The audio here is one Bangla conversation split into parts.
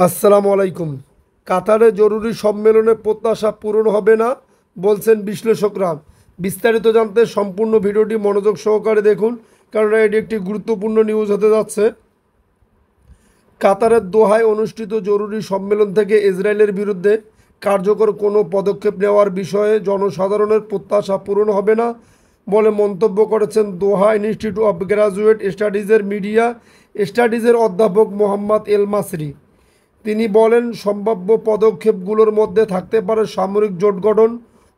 আসসালামু আলাইকুম। কাতারে জরুরি সম্মেলনে প্রত্যাশা পূরণ হবে না বলছেন বিশ্লেষকরা। বিস্তারিত জানতে সম্পূর্ণ ভিডিওটি মনোযোগ সহকারে দেখুন, কারণ এটি একটি গুরুত্বপূর্ণ নিউজ হতে যাচ্ছে। কাতারের দোহায় অনুষ্ঠিত জরুরি সম্মেলন থেকে ইসরায়েলের বিরুদ্ধে কার্যকর কোনো পদক্ষেপ নেওয়ার বিষয়ে জনসাধারণের প্রত্যাশা পূরণ হবে না বলে মন্তব্য করেছেন দোহা ইনস্টিটিউট অব গ্র্যাজুয়েট স্টাডিজের মিডিয়া স্টাডিজের অধ্যাপক মোহাম্মদ এল মাসরি। তিনি বলেন, সম্ভাব্য পদক্ষেপগুলোর মধ্যে থাকতে পারে সামরিক জোট গঠন,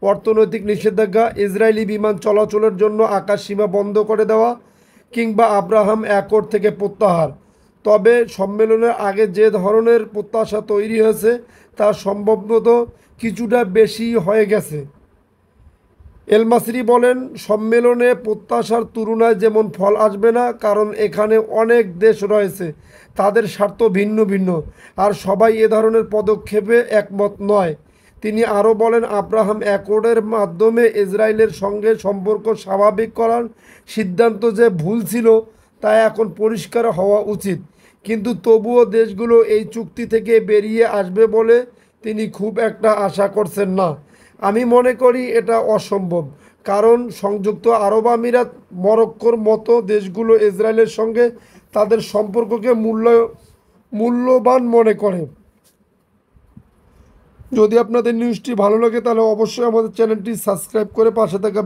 অর্থনৈতিক নিষেধাজ্ঞা, ইসরায়েলি বিমান চলাচলের জন্য আকাশসীমা বন্ধ করে দেওয়া কিংবা আব্রাহাম অ্যাকর্ড থেকে প্রত্যাহার। তবে সম্মেলনের আগে যে ধরনের প্রত্যাশা তৈরি হয়েছে তা সম্ভবত কিছুটা বেশি হয়ে গেছে। এলমাসরি বলেন, সম্মেলনে প্রত্যাশার তুলনায় যেমন ফল আসবে না, কারণ এখানে অনেক দেশ রয়েছে, তাদের স্বার্থ ভিন্ন ভিন্ন, আর সবাই এ ধরনের পদক্ষেপে একমত নয়। তিনি আরও বলেন, আব্রাহাম অ্যাকর্ডের মাধ্যমে ইসরায়েলের সঙ্গে সম্পর্ক স্বাভাবিক করার সিদ্ধান্ত যে ভুল ছিল তা এখন পরিষ্কার হওয়া উচিত, কিন্তু তবুও দেশগুলো এই চুক্তি থেকে বেরিয়ে আসবে বলে তিনি খুব একটা আশা করছেন না। আমি মনে করি এটা অসম্ভব, কারণ সংযুক্ত আরব আমিরাত, মরক্কোর মতো দেশগুলো ইসরায়েলের সঙ্গে তাদের সম্পর্ককে মূল্যবান মনে করে। যদি আপনাদের নিউজটি ভালো লাগে তাহলে অবশ্যই আমাদের চ্যানেলটি সাবস্ক্রাইব করে পাশে থাকা